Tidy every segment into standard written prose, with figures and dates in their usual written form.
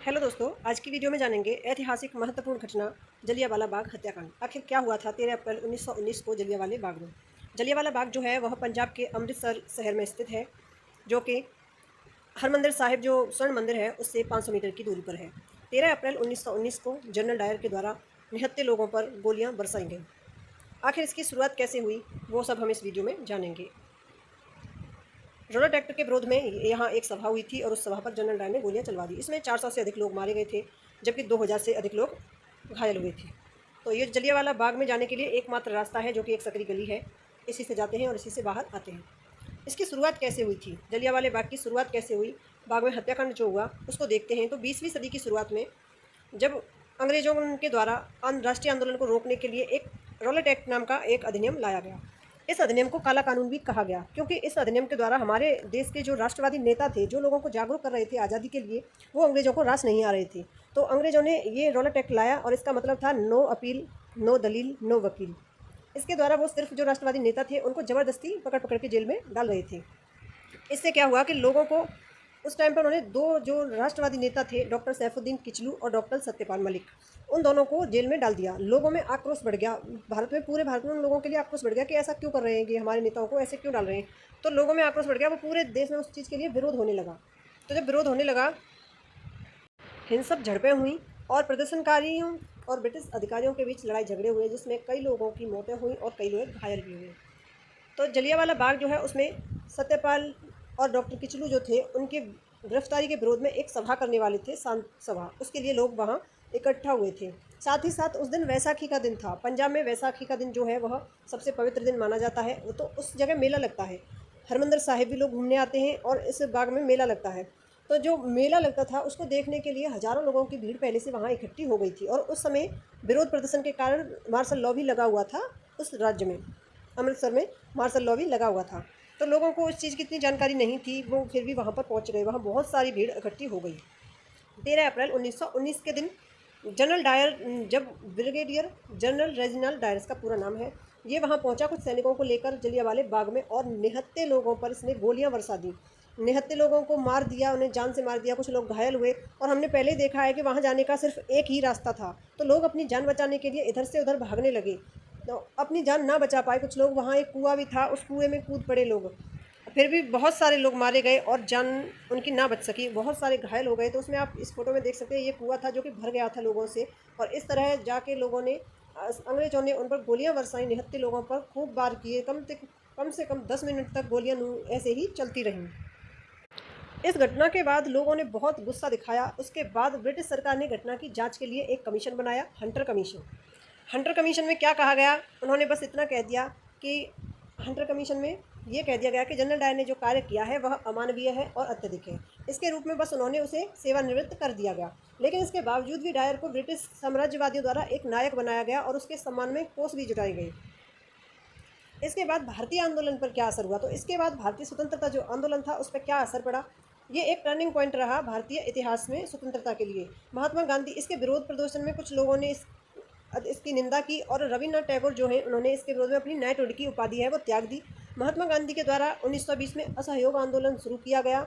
Hello दोस्तों, आज की वीडियो में जानेंगे ऐतिहासिक महत्वपूर्ण घटना जलियांवाला बाग हत्याकांड। आखिर क्या हुआ था 13 अप्रैल 1919 को जलियांवाला बाग में। जलियांवाला बाग जो है वह पंजाब के अमृतसर शहर में स्थित है, जो कि हरमंदिर साहिब जो स्वर्ण मंदिर है उससे 500 मीटर की दूरी पर है। 13 अप्रैल 1919 को जनरल डायर के द्वारा निहत्थे लोगों पर गोलियाँ बरसाई गईं। आखिर इसकी शुरुआत कैसे हुई वो सब हम इस वीडियो में जानेंगे। रोलर एक्ट के विरोध में यहाँ एक सभा हुई थी और उस सभा पर जनरल डायर ने गोलियां चलवा दी। इसमें 400 से अधिक लोग मारे गए थे, जबकि 2000 से अधिक लोग घायल हुए थे। तो ये जलियांवाला बाग में जाने के लिए एकमात्र रास्ता है, जो कि एक सकरी गली है। इसी से जाते हैं और इसी से बाहर आते हैं। इसकी शुरुआत कैसे हुई थी, जलियांवाला बाग की शुरुआत कैसे हुई, बाग में हत्याकांड जो हुआ उसको देखते हैं। तो 20वीं सदी की शुरुआत में जब अंग्रेजों के द्वारा राष्ट्रीय आंदोलन को रोकने के लिए एक रोलेट एक्ट नाम का एक अधिनियम लाया गया। इस अधिनियम को काला कानून भी कहा गया, क्योंकि इस अधिनियम के द्वारा हमारे देश के जो राष्ट्रवादी नेता थे, जो लोगों को जागरूक कर रहे थे आज़ादी के लिए, वो अंग्रेजों को रास नहीं आ रहे थे। तो अंग्रेजों ने ये रोलेट एक्ट लाया और इसका मतलब था नो अपील, नो दलील, नो वकील। इसके द्वारा वो सिर्फ जो राष्ट्रवादी नेता थे उनको ज़बरदस्ती पकड़ पकड़ के जेल में डाल रहे थे। इससे क्या हुआ कि लोगों को उस टाइम पर उन्होंने दो जो राष्ट्रवादी नेता थे, डॉक्टर सैफुद्दीन किचलू और डॉक्टर सत्यपाल मलिक, उन दोनों को जेल में डाल दिया। लोगों में आक्रोश बढ़ गया, भारत में, पूरे भारत में उन लोगों के लिए आक्रोश बढ़ गया कि ऐसा क्यों कर रहे हैं, कि हमारे नेताओं को ऐसे क्यों डाल रहे हैं। तो लोगों में आक्रोश बढ़ गया, वो पूरे देश में उस चीज़ के लिए विरोध होने लगा। तो जब विरोध होने लगा, हिंसक झड़पें हुई और प्रदर्शनकारियों और ब्रिटिश अधिकारियों के बीच लड़ाई झगड़े हुए, जिसमें कई लोगों की मौतें हुई और कई लोग घायल भी हुए। तो जलियांवाला बाग जो है उसमें सत्यपाल और डॉक्टर किचलू जो थे, उनके गिरफ्तारी के विरोध में एक सभा करने वाले थे, शांत सभा। उसके लिए लोग वहाँ इकट्ठा हुए थे। साथ ही साथ उस दिन वैसाखी का दिन था। पंजाब में वैसाखी का दिन जो है वह सबसे पवित्र दिन माना जाता है। वो तो उस जगह मेला लगता है, हरमंदिर साहिब भी लोग घूमने आते हैं और इस बाग में मेला लगता है। तो जो मेला लगता था उसको देखने के लिए हज़ारों लोगों की भीड़ पहले से वहाँ इकट्ठी हो गई थी। और उस समय विरोध प्रदर्शन के कारण मार्शल लॉ भी लगा हुआ था उस राज्य में। अमृतसर में मार्शल लॉ भी लगा हुआ था। तो लोगों को उस चीज़ की इतनी जानकारी नहीं थी, वो फिर भी वहाँ पर पहुँच गए। वहाँ बहुत सारी भीड़ इकट्ठी हो गई। 13 अप्रैल 1919 के दिन जनरल डायर, जब ब्रिगेडियर जनरल रेजिनाल्ड डायर, इसका पूरा नाम है, ये वहाँ पहुँचा कुछ सैनिकों को लेकर जलियांवाला बाग में, और निहत्थे लोगों पर इसने गोलियां बरसा दी। निहत्थे लोगों को मार दिया, उन्हें जान से मार दिया। कुछ लोग घायल हुए। और हमने पहले ही देखा है कि वहाँ जाने का सिर्फ एक ही रास्ता था। तो लोग अपनी जान बचाने के लिए इधर से उधर भागने लगे। तो अपनी जान ना बचा पाए कुछ लोग, वहाँ एक कुआं भी था, उस कुएं में कूद पड़े लोग। फिर भी बहुत सारे लोग मारे गए और जान उनकी ना बच सकी, बहुत सारे घायल हो गए। तो उसमें आप इस फोटो में देख सकते हैं, ये कुआं था जो कि भर गया था लोगों से। और इस तरह जाके लोगों ने, अंग्रेजों ने उन पर गोलियां बरसाई, निहत्थे लोगों पर खूब वार किए। कम से कम 10 मिनट तक गोलियां ऐसे ही चलती रहीं। इस घटना के बाद लोगों ने बहुत गुस्सा दिखाया। उसके बाद ब्रिटिश सरकार ने घटना की जांच के लिए एक कमीशन बनाया, हंटर कमीशन। हंटर कमीशन में क्या कहा गया, उन्होंने बस इतना कह दिया कि हंटर कमीशन में ये कह दिया गया कि जनरल डायर ने जो कार्य किया है वह अमानवीय है और अत्यधिक है। इसके रूप में बस उन्होंने उसे सेवानिवृत्त कर दिया गया। लेकिन इसके बावजूद भी डायर को ब्रिटिश साम्राज्यवादियों द्वारा एक नायक बनाया गया और उसके सम्मान में कोष भी जुटाई गई। इसके बाद भारतीय आंदोलन पर क्या असर हुआ, तो इसके बाद भारतीय स्वतंत्रता जो आंदोलन था उस पर क्या असर पड़ा। ये एक टर्निंग पॉइंट रहा भारतीय इतिहास में स्वतंत्रता के लिए। महात्मा गांधी, इसके विरोध प्रदर्शन में कुछ लोगों ने इसकी निंदा की, और रविन्द्रनाथ टैगोर जो हैं उन्होंने इसके विरोध में अपनी नाइटहुड की उपाधि है वो त्याग दी। महात्मा गांधी के द्वारा 1920 में असहयोग आंदोलन शुरू किया गया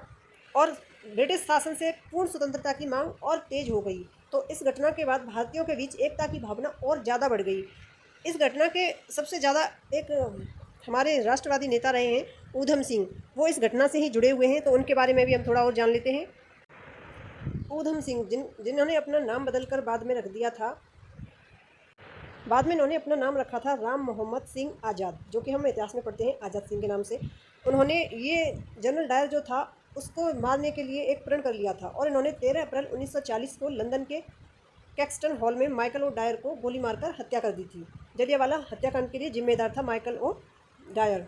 और ब्रिटिश शासन से पूर्ण स्वतंत्रता की मांग और तेज हो गई। तो इस घटना के बाद भारतीयों के बीच एकता की भावना और ज़्यादा बढ़ गई। इस घटना के सबसे ज़्यादा एक हमारे राष्ट्रवादी नेता रहे हैं ऊधम सिंह, वो इस घटना से ही जुड़े हुए हैं। तो उनके बारे में भी हम थोड़ा और जान लेते हैं। ऊधम सिंह जिन्होंने अपना नाम बदलकर बाद में रख दिया था, बाद में इन्होंने अपना नाम रखा था राम मोहम्मद सिंह आज़ाद, जो कि हम इतिहास में पढ़ते हैं आज़ाद सिंह के नाम से। उन्होंने ये जनरल डायर जो था उसको मारने के लिए एक प्रण कर लिया था, और इन्होंने 13 अप्रैल 1940 को लंदन के कैक्सटन हॉल में माइकल ओ डायर को गोली मारकर हत्या कर दी थी। जलियांवाला हत्याकांड के लिए जिम्मेदार था माइकल ओ डायर।